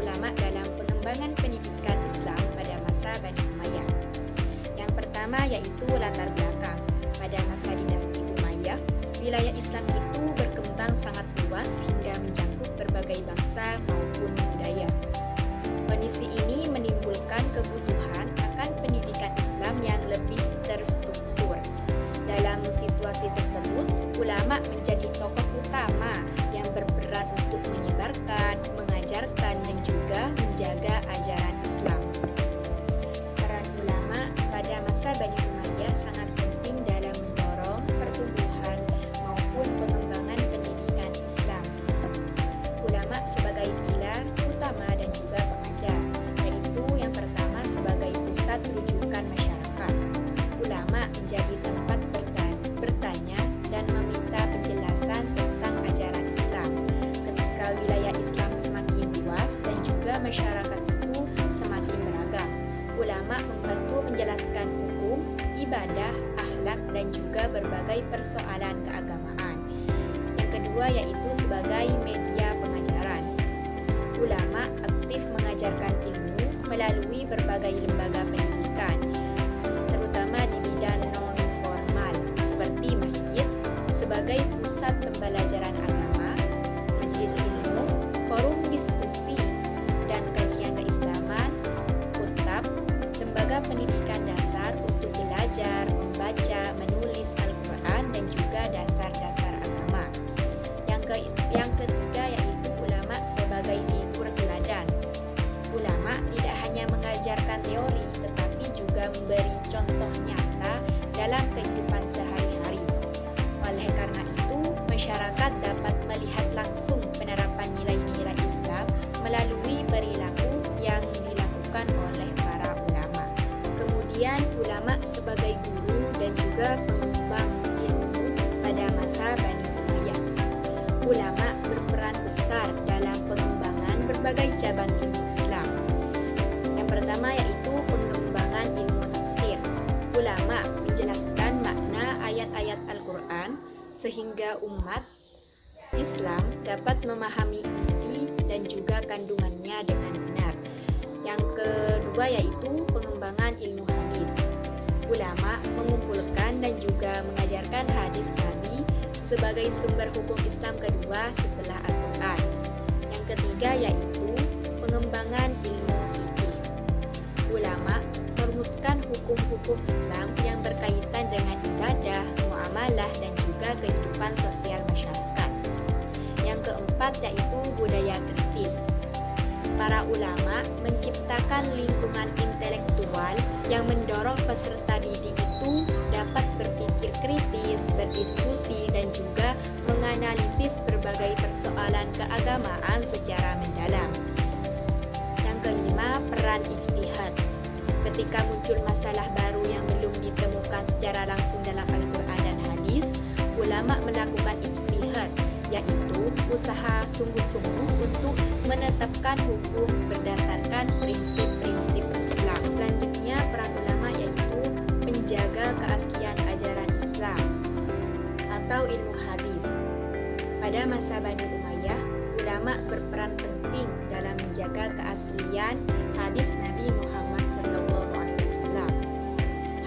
ulama dalam pengembangan pendidikan Islam pada masa Bani Umayyah. Yang pertama yaitu latar belakang. Pada masa dinasti Umayyah, wilayah Islam itu berkembang sangat luas hingga mencakup berbagai bangsa maupun budaya. Kondisi ini menimbulkan kebutuhan akan pendidikan Islam yang lebih terstruktur. Dalam situasi tersebut, ulama menjadi tokoh utama yang berperan untuk menyebarkan, mengajarkan, dan juga menjaga ajaran Islam. Peran ulama pada masa Bani Umayyah sangat penting dalam mendorong pertumbuhan maupun pengembangan pendidikan Islam. Ulama sebagai pilar utama dan juga pengajar, yaitu yang pertama sebagai pusat rujukan masyarakat. Ulama menjadi tempat bertanya dan meminta penjelasan tentang ajaran Islam. Ketika wilayah Islam semakin luas dan juga masyarakat itu semakin beragam, ulama membantu menjelaskan hukum, ibadah, akhlak, dan juga berbagai persoalan keagamaan. Yang kedua yaitu sebagai media pengajaran. Ulama aktif mengajarkan ilmu melalui berbagai lembaga pendidikan, terutama di bidang non-formal seperti masjid sebagai pusat pembelajaran agama, majelis ilmu, forum diskusi dan kajian keislaman, kutab, lembaga pendidikan dasar untuk belajar, membaca, menulis Al-Quran dan juga dasar-dasar agama. Yang ketiga yaitu ulama sebagai figur teladan. Ulama tidak hanya mengajarkan teori tetapi juga memberi contoh nyata dalam kehidupan sehari-hari. Oleh karena itu, masyarakat dapat melihat langsung penerapan nilai-nilai Islam melalui perilaku yang dilakukan oleh para ulama. Kemudian, ulama sebagai guru dan juga pengembang ilmu pada masa Bani Umayyah. Ulama berperan besar dalam pengembangan berbagai cabang ilmu Islam. Yang pertama yaitu pengembangan ilmu tafsir. Ulama menjelaskan makna ayat-ayat Al-Quran sehingga umat Islam dapat memahami isi dan juga kandungannya dengan benar. Yang kedua yaitu pengembangan ilmu hadis. Ulama mengumpulkan dan juga mengajarkan hadis Nabi sebagai sumber hukum Islam kedua setelah Al-Quran. Yang ketiga yaitu pengembangan ilmu fikih. Ulama merumuskan hukum-hukum Islam yang berkaitan dengan ibadah, muamalah, dan juga kehidupan sosial masyarakat. Yang keempat yaitu budaya kritis. Para ulama menciptakan lingkungan intelektual yang mendorong peserta didik itu dapat berpikir kritis, berdiskusi, dan juga menganalisis berbagai persoalan keagamaan secara mendalam. Yang kelima, peran ijtihad. Ketika muncul masalah baru yang belum ditemukan secara langsung dalam Al-Quran dan hadis, ulama melakukan ijtihad, yaitu usaha sungguh-sungguh untuk menetapkan hukum berdasarkan prinsip-prinsip Islam. Selanjutnya, peran ulama yaitu menjaga keaslian ajaran Islam atau ilmu hadis. Pada masa Bani Umayyah, ulama berperan penting dalam menjaga keaslian hadis Nabi Muhammad SAW.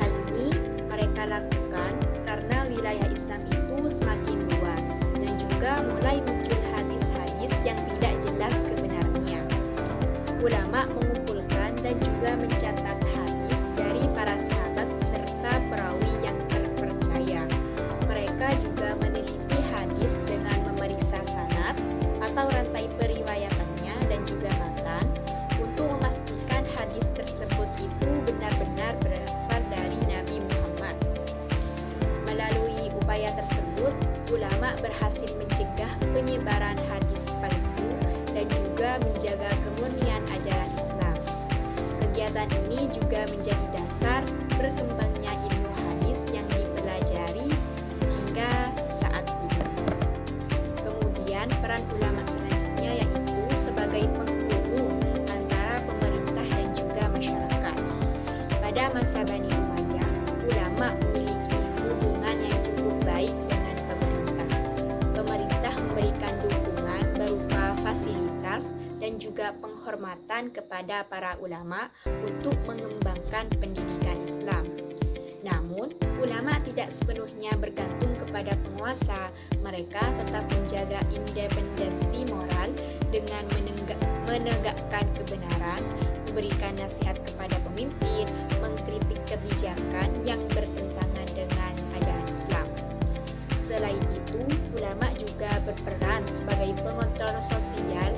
Hal ini mereka lakukan karena wilayah Islam itu semakin luas dan juga mulai muncul hadis-hadis yang tidak jelas kebenarannya. Ulama mengumpulkan dan juga mencatat hadis dari para sahabat serta perawi yang terpercaya. Mereka juga meneliti hadis dengan memeriksa sanad atau rantai periwayatannya dan juga matan untuk memastikan hadis tersebut itu benar-benar berasal dari Nabi Muhammad. Melalui upaya tersebut, ulama berhasil mencegah penyebaran hadis palsu dan juga menjaga kemurnian ajaran Islam. juga penghormatan kepada para ulama untuk mengembangkan pendidikan Islam. Namun, ulama tidak sepenuhnya bergantung kepada penguasa. Mereka tetap menjaga independensi moral dengan menegakkan kebenaran, memberikan nasihat kepada pemimpin, mengkritik kebijakan yang bertentangan dengan ajaran Islam. Selain itu, ulama juga berperan sebagai pengontrol sosial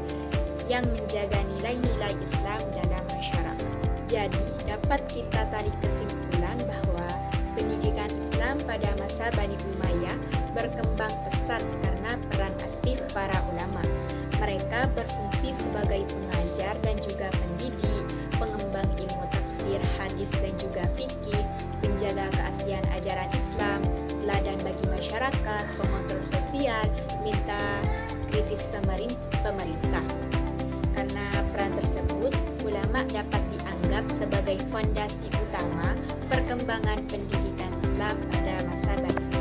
yang menjaga nilai-nilai Islam dalam masyarakat. Jadi, dapat kita tarik kesimpulan bahwa pendidikan Islam pada masa Bani Umayyah berkembang pesat karena peran aktif para ulama. Mereka berfungsi sebagai pengajar dan juga pendidik, pengembang ilmu tafsir, hadis dan juga fikih, penjaga keaslian ajaran Islam, teladan bagi masyarakat, pengontrol sosial, minta kritis pemerintah. Karena peran tersebut, ulama dapat dianggap sebagai fondasi utama perkembangan pendidikan Islam pada masa Bani